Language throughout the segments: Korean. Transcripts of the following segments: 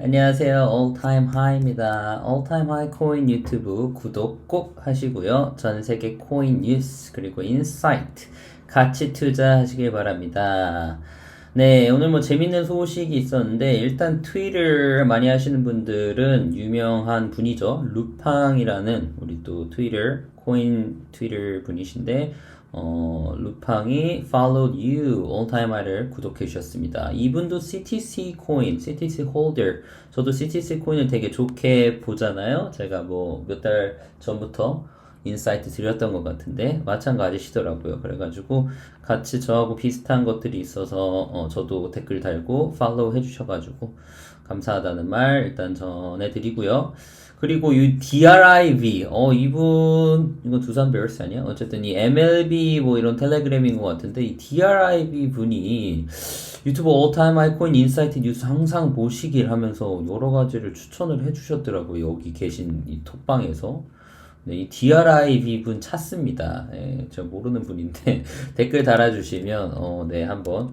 안녕하세요. All Time High입니다. All Time High 코인 유튜브 구독 꼭 하시고요. 전 세계 코인 뉴스 그리고 인사이트 같이 투자하시길 바랍니다. 네, 오늘 뭐 재밌는 소식이 있었는데 일단 트위터 많이 하시는 분들은 유명한 분이죠. 루팡이라는 우리 또 트위터 코인 트위터 분이신데 루팡이 followed you all-time high를 구독해 주셨습니다. 이분도 CTC 코인, CTC 홀더. 저도 CTC 코인을 되게 좋게 보잖아요. 제가 뭐 몇 달 전부터 인사이트 드렸던 것 같은데 마찬가지시더라고요. 그래가지고 같이 저하고 비슷한 것들이 있어서 저도 댓글 달고 팔로우 해주셔가지고 감사하다는 말 일단 전해드리고요. 그리고 이 DRIV, 이거 두산 베어스 아니야? 어쨌든 이 MLB 뭐 이런 텔레그램인 것 같은데, 이 DRIV 분이 유튜브 올타임 하이코인 인사이트 뉴스 항상 보시길 하면서 여러 가지를 추천을 해주셨더라고요. 여기 계신 이 톡방에서. 네, 이 DRIV 분 찾습니다. 예, 제가 모르는 분인데, 댓글 달아주시면, 네, 한번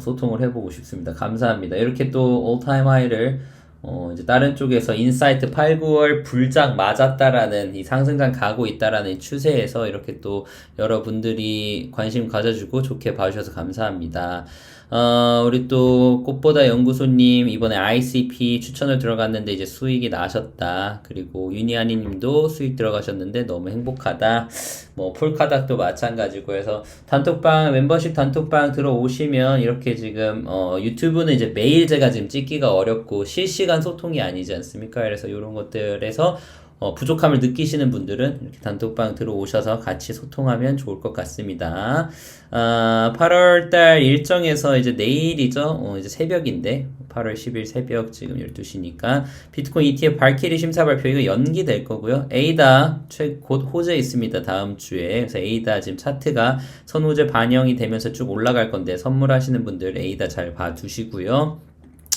소통을 해보고 싶습니다. 감사합니다. 이렇게 또 올타임 하이를 이제 다른 쪽에서 인사이트 8, 9월 불장 맞았다라는 이 상승장 가고 있다라는 추세에서 이렇게 또 여러분들이 관심 가져주고 좋게 봐주셔서 감사합니다. 우리 또 꽃보다 연구소님 이번에 ICP 추천을 들어갔는데 이제 수익이 나셨다. 그리고 유니아니 님도 수익 들어가셨는데 너무 행복하다. 뭐 폴카닥도 마찬가지고 해서 단톡방 멤버십 단톡방 들어오시면 이렇게 지금 유튜브는 이제 매일 제가 지금 찍기가 어렵고 실시간 소통이 아니지 않습니까? 그래서 이런 것들에서 부족함을 느끼시는 분들은 이렇게 단톡방 들어오셔서 같이 소통하면 좋을 것 같습니다. 8월달 일정에서 이제 내일이죠. 이제 새벽인데 8월 10일 새벽 지금 12시니까 비트코인 ETF 발키리 심사 발표 이거 연기될 거고요. 에이다 곧 호재 있습니다. 다음 주에. 그래서 에이다 지금 차트가 선호재 반영이 되면서 쭉 올라갈 건데 선물하시는 분들 에이다 잘 봐두시고요.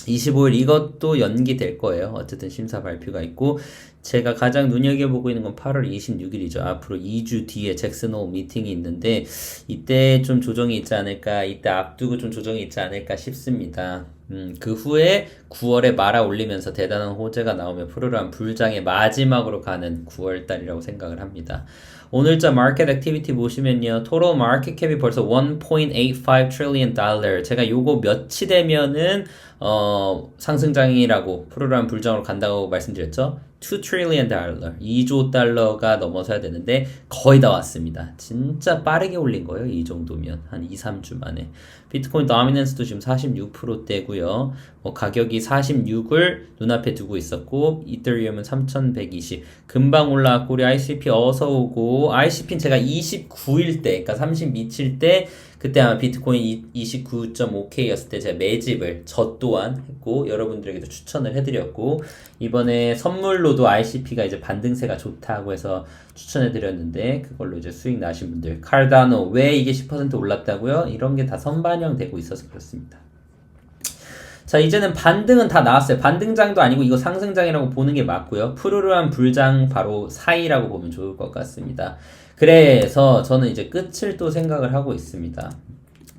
25일 이것도 연기될 거예요. 어쨌든 심사 발표가 있고 제가 가장 눈여겨보고 있는 건 8월 26일이죠. 앞으로 2주 뒤에 잭슨홀 미팅이 있는데 이때 좀 조정이 있지 않을까, 이때 앞두고 좀 조정이 있지 않을까 싶습니다. 그 후에 9월에 말아 올리면서 대단한 호재가 나오면 프로그램 불장의 마지막으로 가는 9월달이라고 생각을 합니다. 오늘자 마켓 액티비티 보시면요. 토tal 마켓 캡이 벌써 1.85 trillion 달러. 제가 요거 몇이 되면은 상승장이라고 프로그램 불장으로 간다고 말씀드렸죠. 2 trillion 달러, 2조 달러가 넘어서야 되는데 거의 다 왔습니다. 진짜 빠르게 올린 거예요. 이 정도면 한 2, 3주 만에. 비트코인 도미넌스도 지금 46%대고요. 가격이 46을 눈앞에 두고 있었고 이더리움은 3120. 금방 올라왔고 우리 ICP 어서 오고 ICP는 제가 29일 때 그러니까 30 미칠 때 그때 아마 비트코인 29.5K였을 때 제가 매집을 저 또한 했고 여러분들에게도 추천을 해드렸고 이번에 선물로도 ICP가 이제 반등세가 좋다고 해서 추천해드렸는데 그걸로 이제 수익 나신 분들 카르다노 왜 이게 10% 올랐다고요? 이런 게 다 선반영되고 있어서 그렇습니다. 자 이제는 반등은 다 나왔어요. 반등장도 아니고 이거 상승장이라고 보는 게 맞고요. 푸르르한 불장 바로 사이라고 보면 좋을 것 같습니다. 그래서 저는 이제 끝을 또 생각을 하고 있습니다.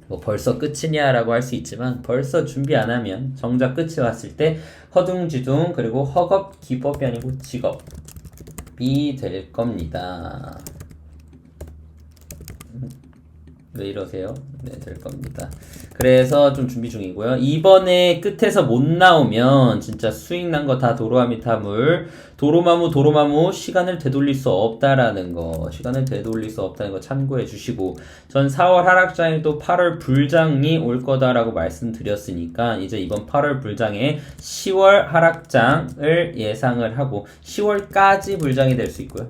뭐 벌써 끝이냐라고 할 수 있지만 벌써 준비 안 하면 정작 끝이 왔을 때 허둥지둥 그리고 허겁 기법이 아니고 직업이 될 겁니다. 왜 이러세요? 네, 될 겁니다. 그래서 좀 준비 중이고요. 이번에 끝에서 못 나오면 진짜 수익 난 거 다 도로아미타물, 도로마무 시간을 되돌릴 수 없다라는 거, 참고해 주시고 전 4월 하락장에도 8월 불장이 올 거다라고 말씀드렸으니까 이제 이번 8월 불장에 10월 하락장을 예상을 하고 10월까지 불장이 될 수 있고요.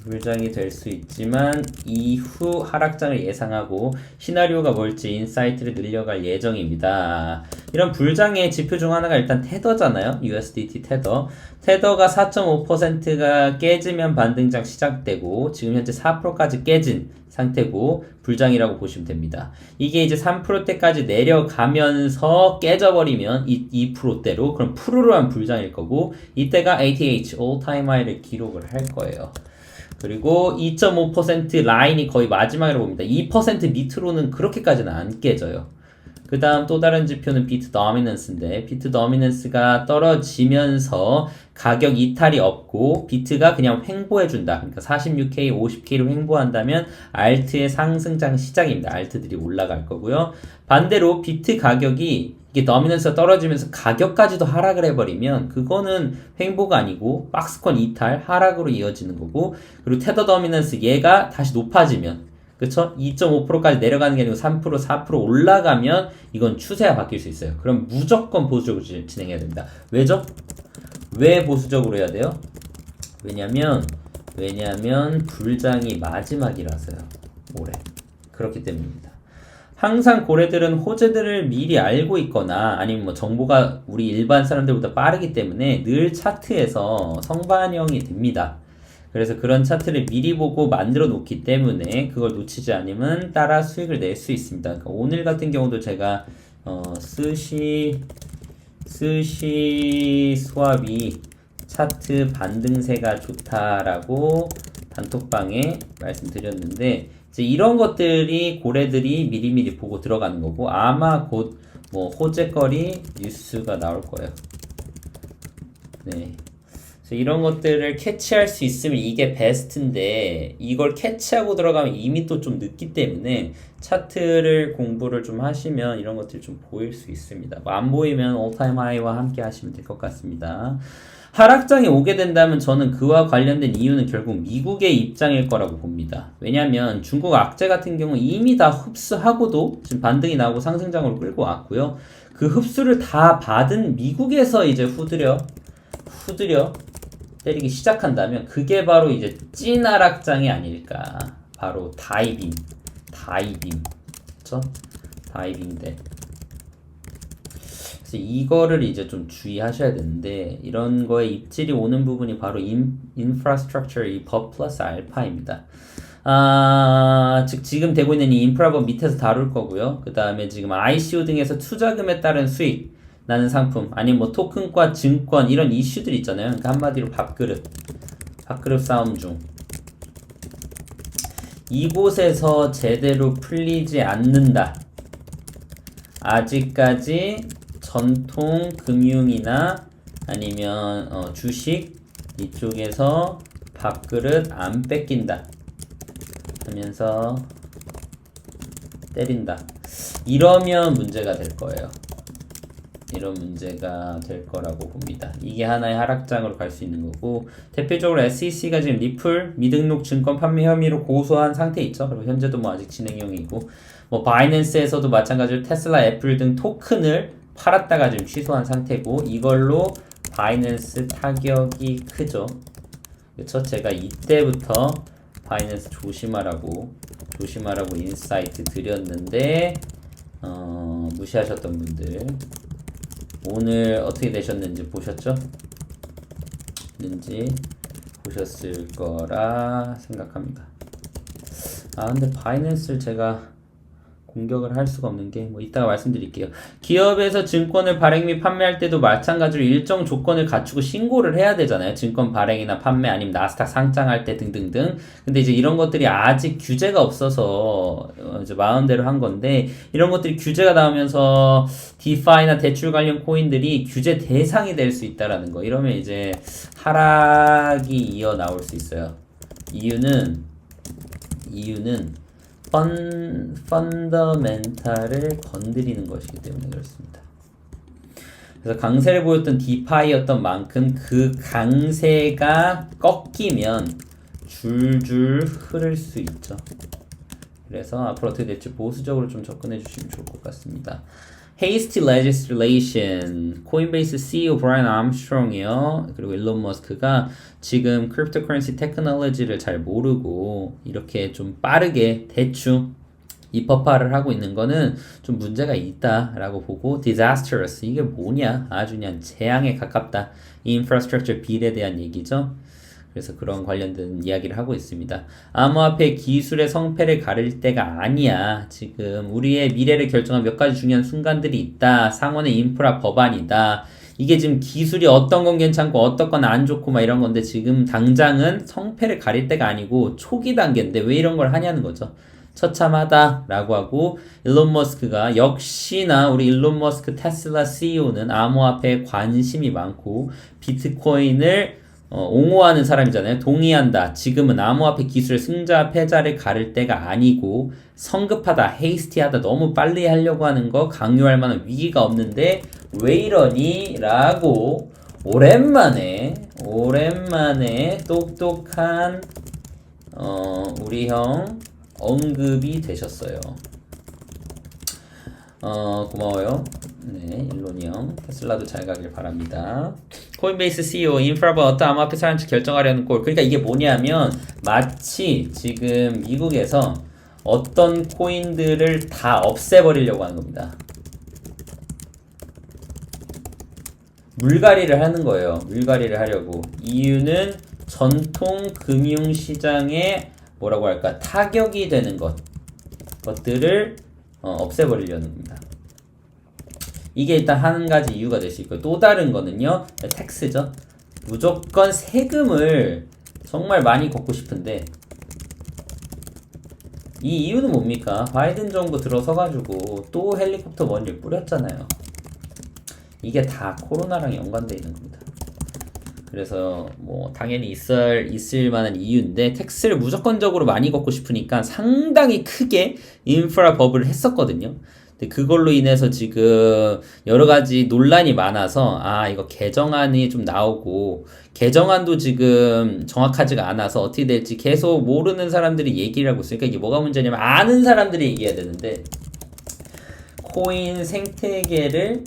불장이 될 수 있지만 이후 하락장을 예상하고 시나리오가 뭘지 인사이트를 늘려갈 예정입니다. 이런 불장의 지표 중 하나가 일단 테더잖아요. USDT 테더. 테더가 4.5%가 깨지면 반등장 시작되고 지금 현재 4%까지 깨진 상태고 불장이라고 보시면 됩니다. 이게 이제 3%대까지 내려가면서 깨져버리면 2%대로 그럼 푸르르한 불장일 거고 이때가 ATH all-time high를 기록을 할 거예요. 그리고 2.5% 라인이 거의 마지막이라고 봅니다. 2% 밑으로는 그렇게까지는 안 깨져요. 그 다음 또 다른 지표는 비트 더미넌스인데 비트 더미넌스가 떨어지면서 가격 이탈이 없고 비트가 그냥 횡보해준다. 그러니까 46K, 50K로 횡보한다면 알트의 상승장 시작입니다. 알트들이 올라갈 거고요. 반대로 비트 가격이 이게 더미넌스가 떨어지면서 가격까지도 하락을 해버리면 그거는 횡보가 아니고 박스권 이탈, 하락으로 이어지는 거고 그리고 테더 더미넌스 얘가 다시 높아지면 그쵸? 2.5%까지 내려가는 게 아니고 3%, 4% 올라가면 이건 추세가 바뀔 수 있어요. 그럼 무조건 보수적으로 진행해야 됩니다. 왜죠? 왜 보수적으로 해야 돼요? 왜냐면 불장이 마지막이라서요. 올해. 그렇기 때문입니다. 항상 고래들은 호재들을 미리 알고 있거나 아니면 뭐 정보가 우리 일반 사람들보다 빠르기 때문에 늘 차트에서 성반영이 됩니다. 그래서 그런 차트를 미리 보고 만들어 놓기 때문에 그걸 놓치지 않으면 따라 수익을 낼 수 있습니다. 그러니까 오늘 같은 경우도 제가 스시 스왑이 차트 반등세가 좋다라고 단톡방에 말씀드렸는데 이제 이런 것들이 고래들이 미리미리 보고 들어가는 거고 아마 곧 뭐 호재거리 뉴스가 나올 거예요. 네. 이런 것들을 캐치할 수 있으면 이게 베스트인데 이걸 캐치하고 들어가면 이미 또 좀 늦기 때문에 차트를 공부를 좀 하시면 이런 것들이 좀 보일 수 있습니다. 뭐 안 보이면 올타임 하이와 함께 하시면 될 것 같습니다. 하락장이 오게 된다면 저는 그와 관련된 이유는 결국 미국의 입장일 거라고 봅니다. 왜냐하면 중국 악재 같은 경우 이미 다 흡수하고도 지금 반등이 나오고 상승장으로 끌고 왔고요. 그 흡수를 다 받은 미국에서 이제 후드려 때리기 시작한다면 그게 바로 이제 찐 하락장이 아닐까. 바로 다이빙. 그쵸? 다이빙대. 그래서 이거를 이제 좀 주의하셔야 되는데 이런 거에 입질이 오는 부분이 바로 인프라스트럭처 이 법 플러스 알파입니다. 즉 지금 되고 있는 이 인프라법 밑에서 다룰 거고요. 그 다음에 지금 ICO 등에서 투자금에 따른 수익 나는 상품 아니면 뭐 토큰과 증권 이런 이슈들 있잖아요. 그러니까 한마디로 밥그릇 싸움 중 이곳에서 제대로 풀리지 않는다. 아직까지 전통 금융이나 아니면 주식 이쪽에서 밥그릇 안 뺏긴다 하면서 때린다. 이러면 문제가 될 거예요. 이런 문제가 될 거라고 봅니다. 이게 하나의 하락장으로 갈 수 있는 거고 대표적으로 SEC가 지금 리플 미등록 증권 판매 혐의로 고소한 상태 있죠. 그리고 현재도 뭐 아직 진행형이고 뭐 바이낸스에서도 마찬가지로 테슬라, 애플 등 토큰을 팔았다가 지금 취소한 상태고 이걸로 바이낸스 타격이 크죠. 그렇죠? 제가 이때부터 바이낸스 조심하라고 인사이트 드렸는데 무시하셨던 분들 오늘 어떻게 되셨는지 보셨죠? 보셨을 거라 생각합니다. 근데 바이낸스를 제가 공격을 할 수가 없는 게 뭐 이따가 말씀드릴게요. 기업에서 증권을 발행 및 판매할 때도 마찬가지로 일정 조건을 갖추고 신고를 해야 되잖아요. 증권 발행이나 판매 아니면 나스닥 상장할 때 등등등. 근데 이제 이런 것들이 아직 규제가 없어서 이제 마음대로 한 건데 이런 것들이 규제가 나오면서 디파이나 대출 관련 코인들이 규제 대상이 될 수 있다라는 거. 이러면 이제 하락이 이어 나올 수 있어요. 이유는 펀더멘탈을 건드리는 것이기 때문에 그렇습니다. 그래서 강세를 보였던 디파이였던 만큼 그 강세가 꺾이면 줄줄 흐를 수 있죠. 그래서 앞으로 어떻게 될지 보수적으로 좀 접근해 주시면 좋을 것 같습니다. Hasty legislation. 코인베이스 CEO 브라이언 암스트롱이요. 그리고 일론 머스크가 지금 크립토커런시 테크놀로지를 잘 모르고 이렇게 좀 빠르게 대충 입법화를 하고 있는 거는 좀 문제가 있다라고 보고 disastrous. 이게 뭐냐? 아주 그냥 재앙에 가깝다. 이 인프라스트럭처 빌에 대한 얘기죠. 그래서 그런 관련된 이야기를 하고 있습니다. 암호화폐 기술의 성패를 가릴 때가 아니야. 지금 우리의 미래를 결정한 몇 가지 중요한 순간들이 있다. 상원의 인프라 법안이다. 이게 지금 기술이 어떤 건 괜찮고 어떤 건 안 좋고 막 이런 건데 지금 당장은 성패를 가릴 때가 아니고 초기 단계인데 왜 이런 걸 하냐는 거죠. 처참하다라고 하고 일론 머스크가 역시나 우리 일론 머스크 테슬라 CEO는 암호화폐에 관심이 많고 비트코인을 옹호하는 사람이잖아요. 동의한다. 지금은 암호화폐 기술의 승자 패자를 가를 때가 아니고 성급하다, 헤이스티하다, 너무 빨리 하려고 하는 거 강요할 만한 위기가 없는데 왜 이러니? 라고 오랜만에 똑똑한 우리 형 언급이 되셨어요. 고마워요. 네, 일론이 형. 테슬라도 잘 가길 바랍니다. 코인베이스 CEO, 인프라버 어떤 암호화폐 사람인지 결정하려는 꼴. 그러니까 이게 뭐냐면 마치 지금 미국에서 어떤 코인들을 다 없애버리려고 하는 겁니다. 물갈이를 하는 거예요. 물갈이를 하려고. 이유는 전통 금융시장에 뭐라고 할까 타격이 되는 것들을 없애버리려는 겁니다. 이게 일단 한 가지 이유가 될 수 있고요. 또 다른 거는요, 텍스죠. 무조건 세금을 정말 많이 걷고 싶은데 이 이유는 뭡니까? 바이든 정부 들어서가지고 또 헬리콥터 먼지를 뿌렸잖아요. 이게 다 코로나랑 연관되어 있는 겁니다. 그래서 뭐 당연히 있을 만한 이유인데 텍스를 무조건적으로 많이 걷고 싶으니까 상당히 크게 인프라 버블을 했었거든요. 근데 그걸로 인해서 지금 여러 가지 논란이 많아서 이거 개정안이 좀 나오고 개정안도 지금 정확하지가 않아서 어떻게 될지 계속 모르는 사람들이 얘기를 하고 있으니까 이게 뭐가 문제냐면 아는 사람들이 얘기해야 되는데 코인 생태계를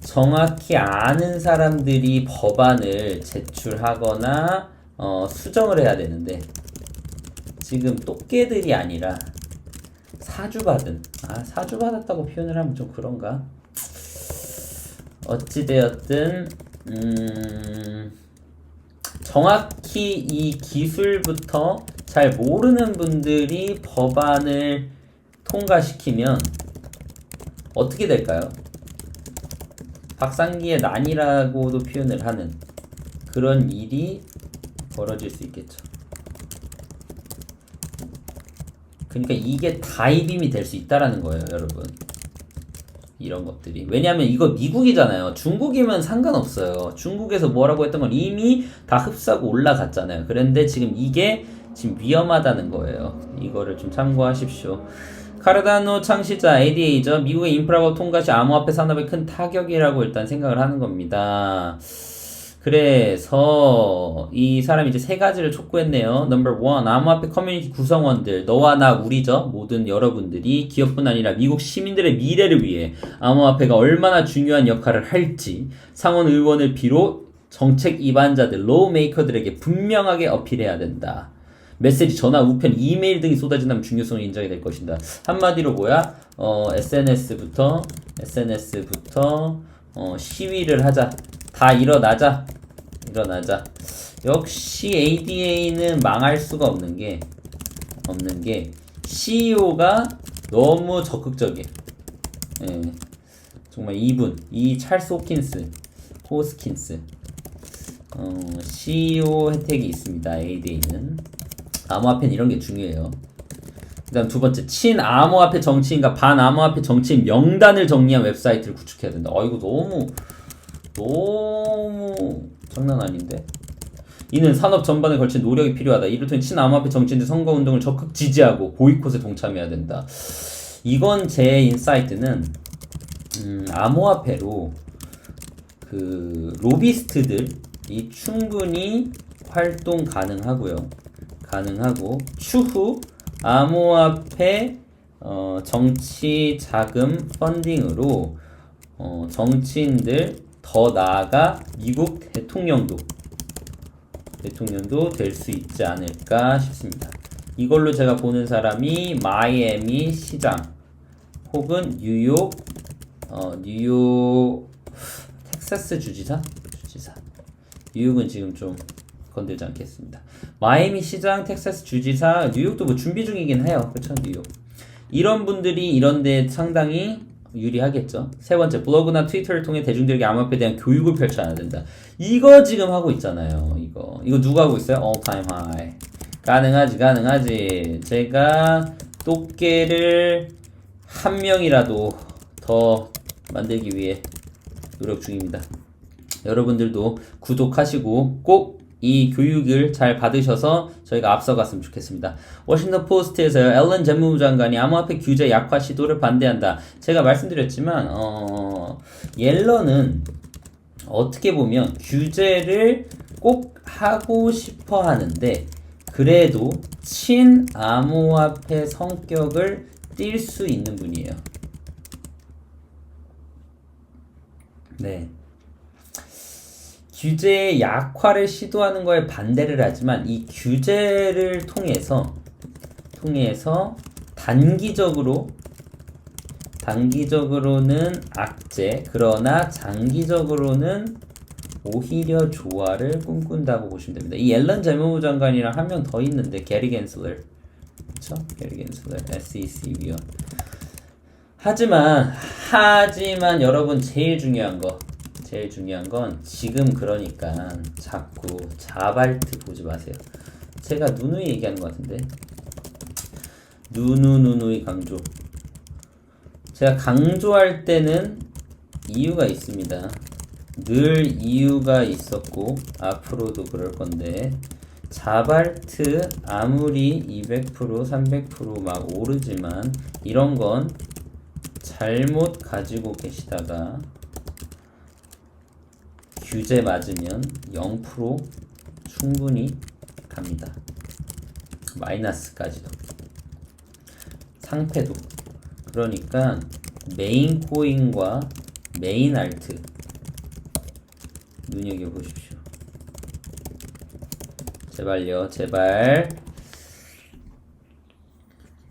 정확히 아는 사람들이 법안을 제출하거나 수정을 해야 되는데 지금 똑개들이 아니라 사주받은 사주받았다고 표현을 하면 좀 그런가? 어찌되었든 정확히 이 기술부터 잘 모르는 분들이 법안을 통과시키면 어떻게 될까요? 박상기의 난이라고도 표현을 하는 그런 일이 벌어질 수 있겠죠. 그러니까 이게 다이빙이 될 수 있다라는 거예요, 여러분. 이런 것들이. 왜냐면 이거 미국이잖아요. 중국이면 상관없어요. 중국에서 뭐라고 했던 건 이미 다 흡수하고 올라갔잖아요. 그런데 지금 이게 지금 위험하다는 거예요. 이거를 좀 참고하십시오. 카르다노 창시자 ADA죠. 미국의 인프라법 통과 시 암호화폐 산업에 큰 타격이라고 일단 생각을 하는 겁니다. 그래서 이 사람이 이제 세 가지를 촉구했네요. 넘버 1, 암호화폐 커뮤니티 구성원들, 너와 나 우리죠. 모든 여러분들이 기업뿐 아니라 미국 시민들의 미래를 위해 암호화폐가 얼마나 중요한 역할을 할지 상원 의원을 비롯 정책 입안자들, 로우 메이커들에게 분명하게 어필해야 된다. 메시지, 전화, 우편, 이메일 등이 쏟아진다면 중요성이 인정이 될 것이다. 한마디로 뭐야? SNS부터 시위를 하자. 다 일어나자. 역시 ADA는 망할 수가 없는 게 CEO가 너무 적극적이에요. 예. 정말 이 찰스 호스킨스 CEO 혜택이 있습니다. ADA는. 암호화폐는 이런 게 중요해요. 그 다음 두 번째, 친암호화폐 정치인과 반암호화폐 정치인 명단을 정리한 웹사이트를 구축해야 된다. 이거 너무 장난 아닌데? 이는 산업 전반에 걸친 노력이 필요하다. 이를 통해 친암호화폐 정치인들 선거운동을 적극 지지하고 보이콧에 동참해야 된다. 이건 제 인사이트는 암호화폐로 그 로비스트들이 충분히 활동 가능하고 추후 암호화폐 정치 자금 펀딩으로 정치인들 더 나아가 미국 대통령도 될 수 있지 않을까 싶습니다. 이걸로 제가 보는 사람이 마이애미 시장 혹은 뉴욕 텍사스 주지사 뉴욕은 지금 좀 건들지 않겠습니다. 마이애미 시장, 텍사스 주지사, 뉴욕도 뭐 준비 중이긴 해요. 그렇죠? 뉴욕. 이런 분들이 이런데 상당히 유리하겠죠. 세 번째, 블로그나 트위터를 통해 대중들에게 암호화폐에 대한 교육을 펼쳐야 된다. 이거 지금 하고 있잖아요. 이거 누가 하고 있어요? All time high. 가능하지. 제가 똑개를 한 명이라도 더 만들기 위해 노력 중입니다. 여러분들도 구독하시고 꼭 이 교육을 잘 받으셔서 저희가 앞서갔으면 좋겠습니다. 워싱턴 포스트에서요, 앨런 재무부 장관이 암호화폐 규제 약화 시도를 반대한다. 제가 말씀드렸지만 옐런은 어떻게 보면 규제를 꼭 하고 싶어 하는데 그래도 친암호화폐 성격을 띌 수 있는 분이에요. 네. 규제의 약화를 시도하는 거에 반대를 하지만 이 규제를 통해서 단기적으로는 악재, 그러나 장기적으로는 오히려 조화를 꿈꾼다고 보시면 됩니다. 이 앨런 재무부 장관이랑 한 명 더 있는데 게리 겐슬러, 그렇죠? 게리 겐슬러, SEC 위원. 하지만 여러분 제일 중요한 건 지금 그러니까 자꾸 자발트 보지 마세요. 제가 누누이 얘기하는 것 같은데 누누이 강조. 제가 강조할 때는 이유가 있습니다. 늘 이유가 있었고 앞으로도 그럴 건데 자발트 아무리 200% 300% 막 오르지만 이런 건 잘못 가지고 계시다가 규제 맞으면 0% 충분히 갑니다. 마이너스까지도. 상패도. 그러니까 메인 코인과 메인 알트 눈여겨보십시오. 제발요, 제발.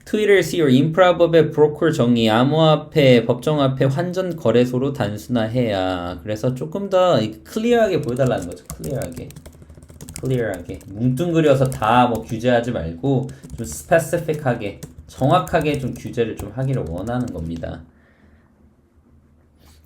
트위터 CEO 인프라법의 브로커 정의, 암호화폐, 법정화폐 환전 거래소로 단순화해야. 그래서 조금 더 클리어하게 보여달라는 거죠. 클리어하게. 뭉뚱그려서 다 뭐 규제하지 말고 좀 스페시픽하게, 정확하게 좀 규제를 좀 하기를 원하는 겁니다.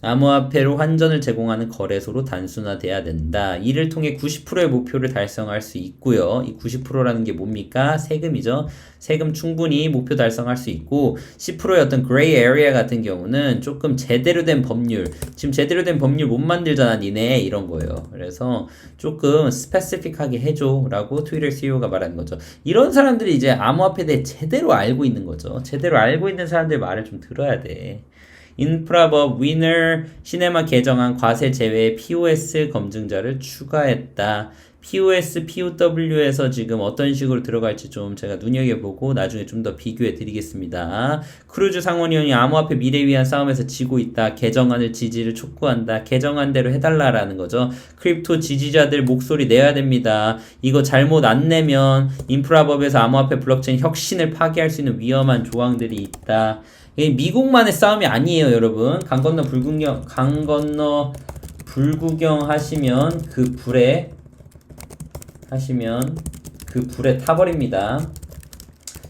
암호화폐로 환전을 제공하는 거래소로 단순화돼야 된다. 이를 통해 90%의 목표를 달성할 수 있고요. 이 90%라는 게 뭡니까? 세금이죠. 세금 충분히 목표 달성할 수 있고 10%의 어떤 그레이 에리아 같은 경우는 조금 제대로 된 법률, 지금 제대로 된 법률 못 만들잖아 니네, 이런 거예요. 그래서 조금 스페시픽하게 해줘 라고 트위터 CEO가 말하는 거죠. 이런 사람들이 이제 암호화폐에 대해 제대로 알고 있는 거죠. 제대로 알고 있는 사람들 말을 좀 들어야 돼. 인프라법 위너 시네마 개정안 과세 제외 POS 검증자를 추가했다. POS, POW에서 지금 어떤 식으로 들어갈지 좀 제가 눈여겨보고 나중에 좀 더 비교해 드리겠습니다. 크루즈 상원의원이 암호화폐 미래 위한 싸움에서 지고 있다. 개정안을 지지를 촉구한다. 개정안대로 해달라라는 거죠. 크립토 지지자들 목소리 내야 됩니다. 이거 잘못 안 내면 인프라법에서 암호화폐 블록체인 혁신을 파괴할 수 있는 위험한 조항들이 있다. 미국만의 싸움이 아니에요, 여러분. 강 건너 불구경 하시면 그 불에 타버립니다.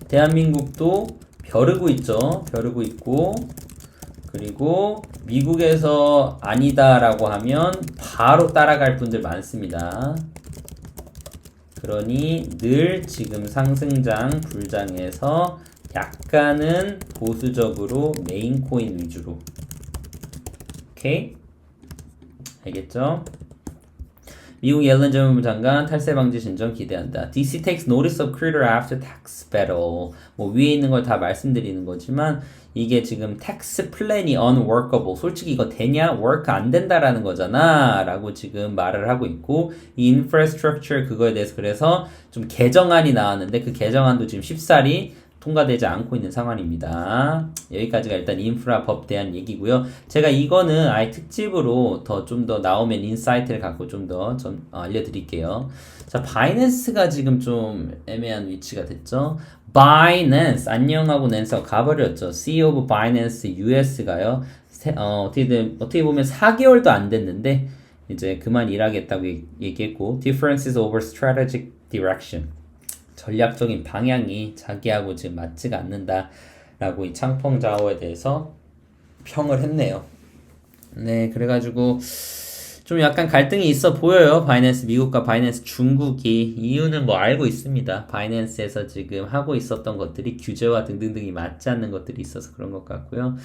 대한민국도 벼르고 있죠. 벼르고 있고, 그리고 미국에서 아니다라고 하면 바로 따라갈 분들 많습니다. 그러니 늘 지금 상승장, 불장에서 약간은 보수적으로 메인 코인 위주로. 오케이? 알겠죠? 미국 옐런 재무부 장관 탈세 방지 신청 기대한다. DC takes notice of creditor after tax battle. 뭐 위에 있는 걸 다 말씀드리는 거지만 이게 지금 tax plan이 unworkable. 솔직히 이거 되냐? work 안 된다라는 거잖아. 라고 지금 말을 하고 있고 이 infrastructure 그거에 대해서 그래서 좀 개정안이 나왔는데 그 개정안도 지금 쉽사리 통과되지 않고 있는 상황입니다. 여기까지가 일단 인프라 법 대한 얘기고요. 제가 이거는 아예 특집으로 좀 더 나오면 인사이트를 갖고 좀 더 알려드릴게요. 자, 바이낸스가 지금 좀 애매한 위치가 됐죠. 바이낸스 안녕하고 낸스가 가버렸죠. CEO of 바이낸스 US가요. 어떻게 보면 4개월도 안 됐는데 이제 그만 일하겠다고 얘기했고 differences over strategic direction. 전략적인 방향이 자기하고 지금 맞지가 않는다라고 이 창펑자오에 대해서 평을 했네요. 네, 그래가지고 좀 약간 갈등이 있어 보여요. 바이낸스 미국과 바이낸스 중국이. 이유는 뭐 알고 있습니다. 바이낸스에서 지금 하고 있었던 것들이 규제와 등등등이 맞지 않는 것들이 있어서 그런 것 같고요.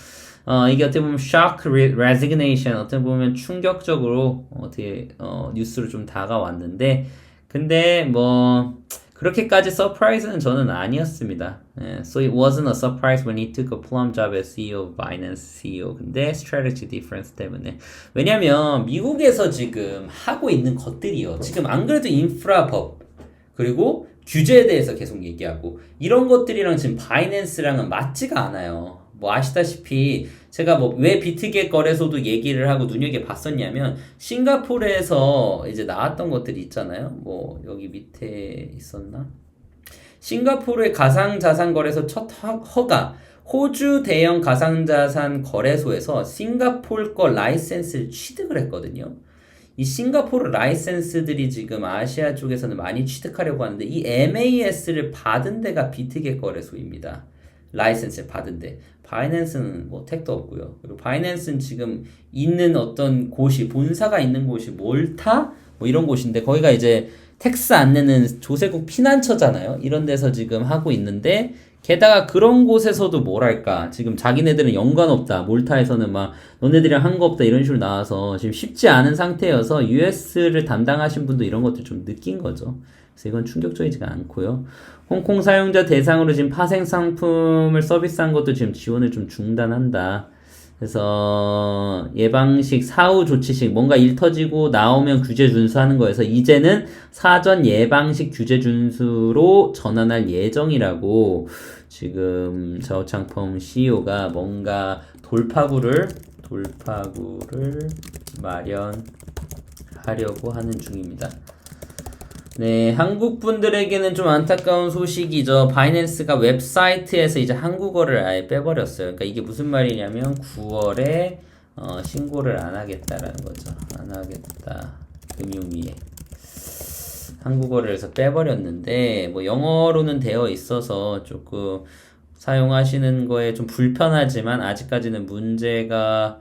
이게 어떻게 보면 shock resignation, 어떻게 보면 충격적으로 어떻게 뉴스로 좀 다가왔는데, 근데 뭐 그렇게까지 서프라이즈는 저는 아니었습니다. So it wasn't a surprise when he took a plum job as CEO of Binance CEO. 근데 strategy difference 때문에. 왜냐면 미국에서 지금 하고 있는 것들이요. 지금 안 그래도 인프라 법 그리고 규제에 대해서 계속 얘기하고 이런 것들이랑 지금 바이낸스랑은 맞지가 않아요. 뭐 아시다시피 제가 뭐 왜 비트겟 거래소도 얘기를 하고 눈여겨봤었냐면 싱가포르에서 이제 나왔던 것들이 있잖아요. 뭐 여기 밑에 있었나? 싱가포르의 가상자산 거래소 첫 허가 호주 대형 가상자산 거래소에서 싱가포르 거 라이센스를 취득을 했거든요. 이 싱가포르 라이센스들이 지금 아시아 쪽에서는 많이 취득하려고 하는데 이 MAS를 받은 데가 비트겟 거래소입니다. 라이센스를 받은 데. 바이낸스는 뭐 택도 없고요. 그리고 바이낸스는 지금 있는 어떤 곳이 본사가 있는 곳이 몰타 뭐 이런 곳인데 거기가 이제 텍스 안 내는 조세국 피난처잖아요. 이런 데서 지금 하고 있는데 게다가 그런 곳에서도 뭐랄까 지금 자기네들은 연관 없다. 몰타에서는 막 너네들이랑 한 거 없다 이런 식으로 나와서 지금 쉽지 않은 상태여서 US를 담당하신 분도 이런 것들 좀 느낀 거죠. 그래서 이건 충격적이지가 않고요. 홍콩 사용자 대상으로 지금 파생 상품을 서비스한 것도 지금 지원을 좀 중단한다. 그래서 예방식, 사후 조치식, 뭔가 일 터지고 나오면 규제 준수하는 거여서 이제는 사전 예방식 규제 준수로 전환할 예정이라고 지금 저우창펑 CEO가 뭔가 돌파구를 마련하려고 하는 중입니다. 네, 한국 분들에게는 좀 안타까운 소식이죠. 바이낸스가 웹사이트에서 이제 한국어를 아예 빼버렸어요. 그러니까 이게 무슨 말이냐면 9월에 신고를 안 하겠다라는 거죠. 안 하겠다. 금융위에. 한국어를 해서 빼버렸는데 뭐 영어로는 되어 있어서 조금 사용하시는 거에 좀 불편하지만 아직까지는 문제가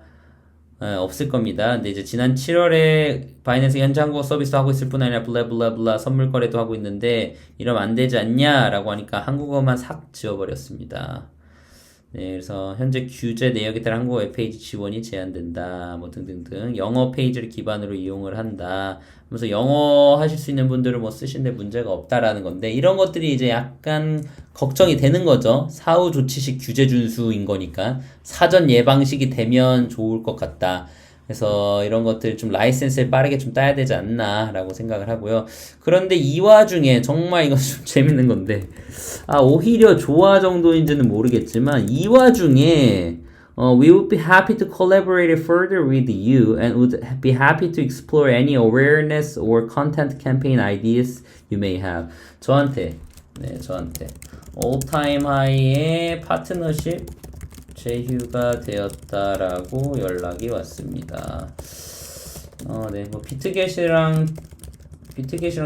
없을 겁니다. 근데 이제 지난 7월에 바이낸스 현재 한국어 서비스 하고 있을 뿐 아니라 블라블라블라 선물 거래도 하고 있는데 이러면 안 되지 않냐라고 하니까 한국어만 싹 지워버렸습니다. 네, 그래서 현재 규제 내역에 따라 한국어 웹페이지 지원이 제한된다. 뭐 등등등. 영어 페이지를 기반으로 이용을 한다. 그래서 영어 하실 수 있는 분들은 뭐 쓰시는데 문제가 없다라는 건데 이런 것들이 이제 약간 걱정이 되는 거죠. 사후 조치식 규제 준수인 거니까 사전 예방식이 되면 좋을 것 같다. 그래서 이런 것들 좀 라이센스를 빠르게 좀 따야 되지 않나라고 생각을 하고요. 그런데 이 와중에 정말 이거 좀 재밌는 건데 오히려 좋아 정도인지는 모르겠지만 이 와중에 we would be happy to collaborate further with you and would be happy to explore any awareness or content campaign ideas you may have. 저한테 all time high의 파트너십 제휴가 되었다라고 연락이 왔습니다. 네, 뭐 비트겟이랑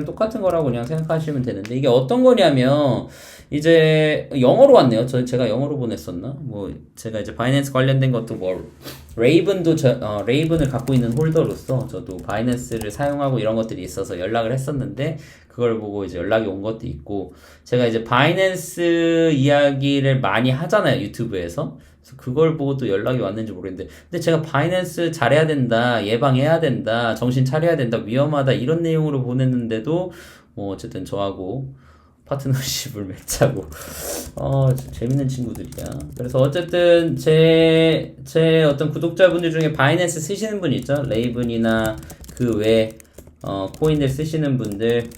똑같은 거라고 그냥 생각하시면 되는데 이게 어떤 거냐면 이제 영어로 왔네요. 제가 영어로 보냈었나? 뭐 제가 이제 바이낸스 관련된 것도 뭐 레이븐을 갖고 있는 홀더로서 저도 바이낸스를 사용하고 이런 것들이 있어서 연락을 했었는데 그걸 보고 이제 연락이 온 것도 있고 제가 이제 바이낸스 이야기를 많이 하잖아요. 유튜브에서. 그래서 그걸 보고 또 연락이 왔는지 모르겠는데 근데 제가 바이낸스 잘해야 된다, 예방해야 된다, 정신 차려야 된다, 위험하다 이런 내용으로 보냈는데도 뭐 어쨌든 저하고 파트너십을 맺자고 재밌는 친구들이야. 그래서 어쨌든 제 어떤 구독자분들 중에 바이낸스 쓰시는 분 있죠? 레이븐이나 그 외 코인들 쓰시는 분들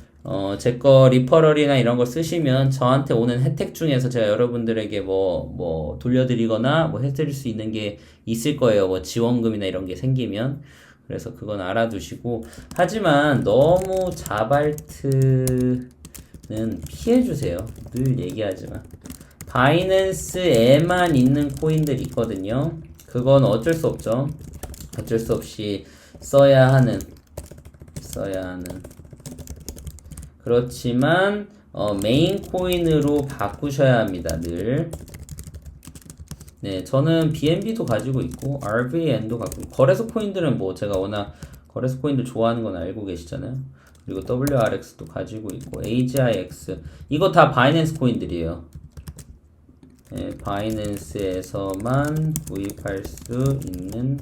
제 거 리퍼럴이나 이런 걸 쓰시면 저한테 오는 혜택 중에서 제가 여러분들에게 뭐 돌려드리거나 뭐 해드릴 수 있는 게 있을 거예요. 뭐 지원금이나 이런 게 생기면. 그래서 그건 알아두시고 하지만 너무 자발트는 피해주세요. 늘 얘기하지만 바이낸스에만 있는 코인들 있거든요. 그건 어쩔 수 없죠. 어쩔 수 없이 써야 하는 그렇지만 메인 코인으로 바꾸셔야 합니다. 늘. 네, 저는 BNB도 가지고 있고 RVN도 갖고 있고 거래소 코인들은 뭐 제가 워낙 거래소 코인들 좋아하는 건 알고 계시잖아요. 그리고 WRX도 가지고 있고 AGIX 이거 다 바이낸스 코인들이에요. 네, 바이낸스에서만 구입할 수 있는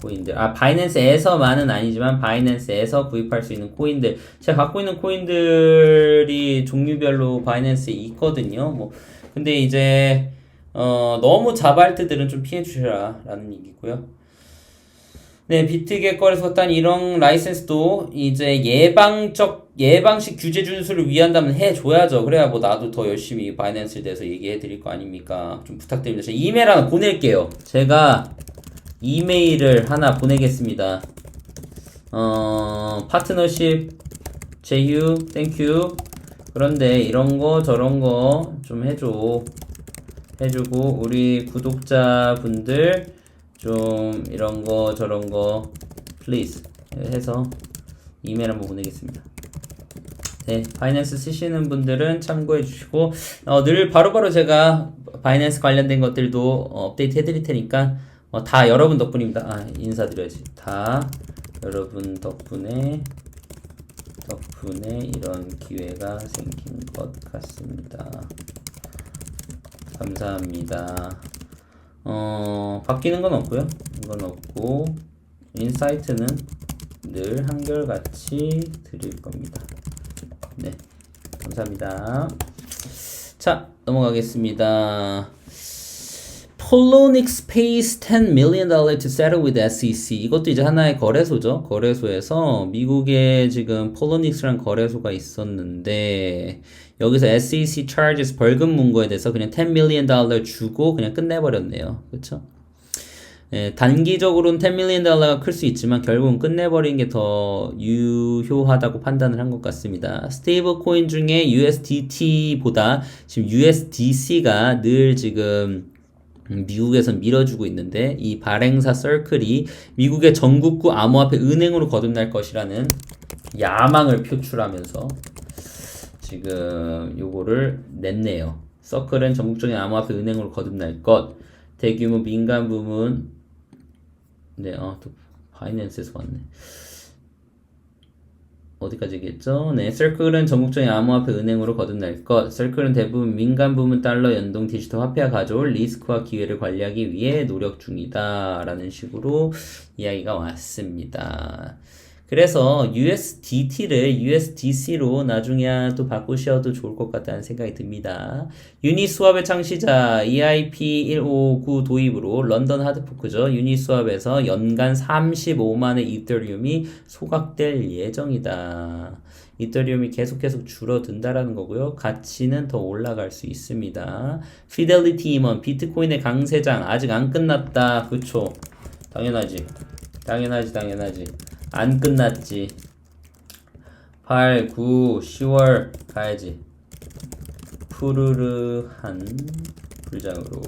코인들. 바이낸스에서만은 아니지만 바이낸스에서 구입할 수 있는 코인들. 제가 갖고 있는 코인들이 종류별로 바이낸스에 있거든요. 뭐 근데 이제 너무 자발트들은 좀 피해 주셔라 라는 얘기고요. 네, 비트겟 거래소 딴 이런 라이센스도 이제 예방식 규제 준수를 위한다면 해줘야죠. 그래야 뭐 나도 더 열심히 바이낸스에 대해서 얘기해 드릴 거 아닙니까? 좀 부탁드립니다. 제가 이메일 하나 보낼게요. 제가 이메일을 하나 보내겠습니다. 파트너십, 제휴, 땡큐. 그런데 이런 거 저런 거 좀 해주고, 우리 구독자분들 좀 이런 거 저런 거 please 해서 이메일 한번 보내겠습니다. 네, 바이낸스 쓰시는 분들은 참고해 주시고 늘 바로바로 제가 바이낸스 관련된 것들도 업데이트 해드릴 테니까 다 여러분 덕분입니다. 인사드려야지. 다 여러분 덕분에 이런 기회가 생긴 것 같습니다. 감사합니다. 바뀌는 건 없고요. 이건 없고 인사이트는 늘 한결같이 드릴 겁니다. 네, 감사합니다. 자, 넘어가겠습니다. Poloniex pays $10 million to settle with SEC. 이것도 이제 하나의 거래소죠. 거래소에서 미국에 지금 폴로닉스라는 거래소가 있었는데 여기서 SEC charges 벌금 문거에 대해서 그냥 $10 million 주고 그냥 끝내버렸네요. 그렇죠? 예, 단기적으로는 $10 million가 클 수 있지만 결국은 끝내버린 게 더 유효하다고 판단을 한 것 같습니다. 스테이블 코인 중에 USDT보다 지금 USDC가 늘 지금 미국에서 밀어주고 있는데 이 발행사 서클이 미국의 전국구 암호화폐 은행으로 거듭날 것이라는 야망을 표출하면서 지금 요거를 냈네요. 서클은 전국적인 암호화폐 은행으로 거듭날 것. 대규모 민간 부문. 네, 또 바이낸스에서 왔네. 어디까지 얘기했죠? 네, 서클은 전국적인 암호화폐 은행으로 거듭날 것. 서클은 대부분 민간 부문 달러 연동 디지털 화폐가 가져올 리스크와 기회를 관리하기 위해 노력 중이다. 라는 식으로 이야기가 왔습니다. 그래서 USDT를 USDC로 나중에 또 바꾸셔도 좋을 것 같다는 생각이 듭니다. 유니스왑의 창시자 EIP159 도입으로 런던 하드포크죠. 유니스왑에서 연간 35만의 이더리움이 소각될 예정이다. 이더리움이 계속 줄어든다라는 거고요. 가치는 더 올라갈 수 있습니다. 피델리티 임원, 비트코인의 강세장 아직 안 끝났다. 그쵸? 당연하지. 안 끝났지. 8, 9, 10월 가야지. 푸르르한 불장으로.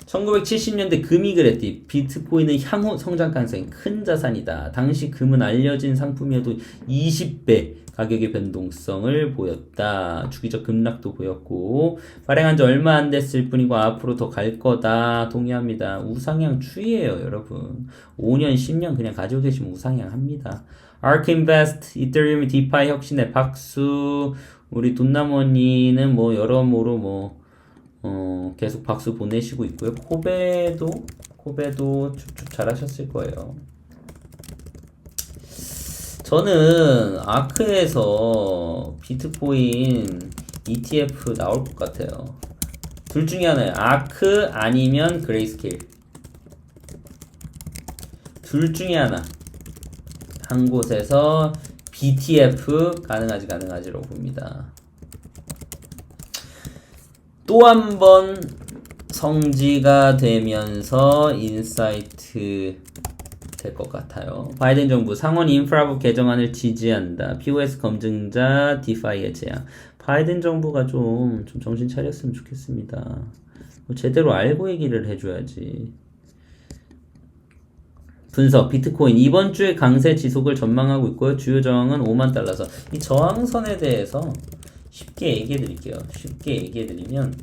1970년대 금이 그랬디. 비트코인은 향후 성장 가능성이 큰 자산이다. 당시 금은 알려진 상품이어도 20배 가격의 변동성을 보였다. 주기적 급락도 보였고 발행한 지 얼마 안 됐을 뿐이고 앞으로 더 갈 거다. 동의합니다. 우상향 추이에요, 여러분. 5년, 10년 그냥 가지고 계시면 우상향 합니다. ARK Invest, 이더리움 디파이 혁신의 박수. 우리 돈나머니는 뭐 여러모로 계속 박수 보내시고 있고요. 코베도 쭉쭉 잘하셨을 거예요. 저는 아크에서 비트코인 ETF 나올 것 같아요. 둘 중에 하나예요. 아크 아니면 그레이스케일. 둘 중에 하나. 한 곳에서 BTF 가능하지라고 봅니다. 또 한 번 성지가 되면서 인사이트 될 것 같아요. 바이든 정부 상원 인프라법 개정안을 지지한다. POS 검증자 디파이의 제한. 바이든 정부가 좀 정신 차렸으면 좋겠습니다. 제대로 알고 얘기를 해줘야지. 분석, 비트코인 이번 주에 강세 지속을 전망하고 있고요. 주요 저항은 5만 달러선. 이 저항선에 대해서 쉽게 얘기해 드릴게요. 쉽게 얘기해 드리면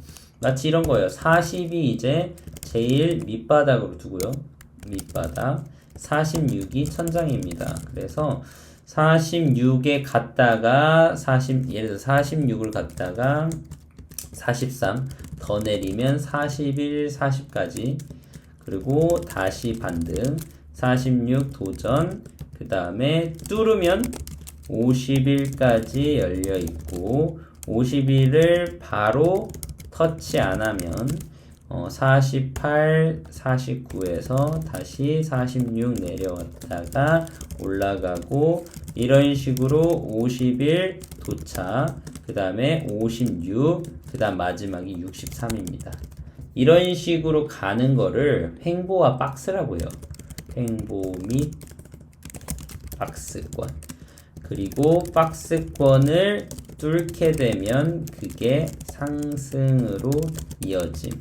마치 이런 거예요. 40이 이제 제일 밑바닥으로 두고요. 밑바닥. 46이 천장입니다. 그래서 46에 갔다가 예를 들어 46을 갔다가 43 더 내리면 41, 40까지 그리고 다시 반등 46 도전 그 다음에 뚫으면 51까지 열려 있고 51을 바로 터치 안 하면 48, 49에서 다시 46 내려왔다가 올라가고 이런 식으로 51 도착 그 다음에 56 그 다음 마지막이 63입니다. 이런 식으로 가는 거를 횡보와 박스라고 해요. 횡보 및 박스권 그리고 박스권을 뚫게 되면 그게 상승으로 이어짐.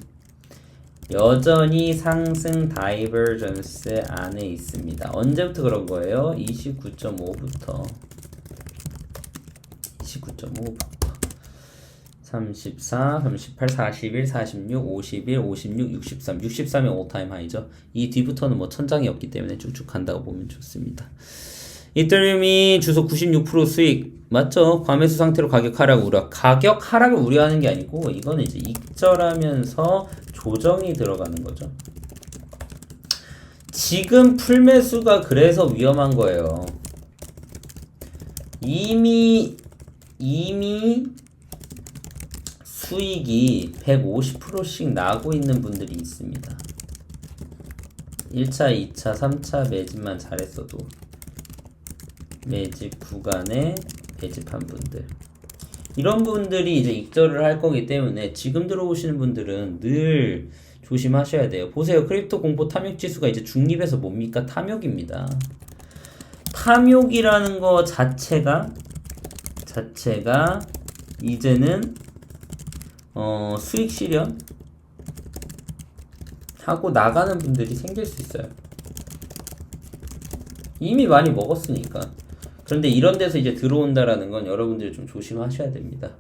여전히 상승 다이버전스 안에 있습니다. 언제부터 그런 거예요? 29.5부터 34, 38, 41, 46, 51, 56, 63 63이 올타임 하이죠. 이 뒤부터는 뭐 천장이 없기 때문에 쭉쭉 간다고 보면 좋습니다. 이더리움이 주소 96% 수익 맞죠? 과매수 상태로 가격 하락 우려. 가격 하락을 우려하는 게 아니고 이거는 이제 익절하면서 조정이 들어가는 거죠. 지금 풀매수가 그래서 위험한 거예요. 이미 수익이 150%씩 나고 있는 분들이 있습니다. 1차, 2차, 3차 매집만 잘했어도 매집 구간에 매집한 분들 이런 분들이 이제 익절을 할 거기 때문에 지금 들어오시는 분들은 늘 조심하셔야 돼요. 보세요. 크립토 공포 탐욕 지수가 이제 중립에서 뭡니까? 탐욕입니다. 탐욕이라는 거 자체가 이제는 수익 실현 하고 나가는 분들이 생길 수 있어요. 이미 많이 먹었으니까. 그런데 이런 데서 이제 들어온다라는 건 여러분들이 좀 조심하셔야 됩니다.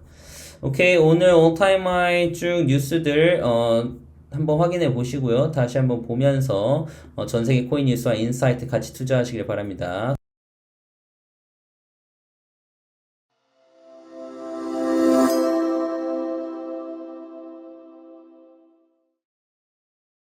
오케이, 오늘 올타임 하이 쭉 뉴스들 한번 확인해 보시고요. 다시 한번 보면서 전 세계 코인 뉴스와 인사이트 같이 투자하시길 바랍니다.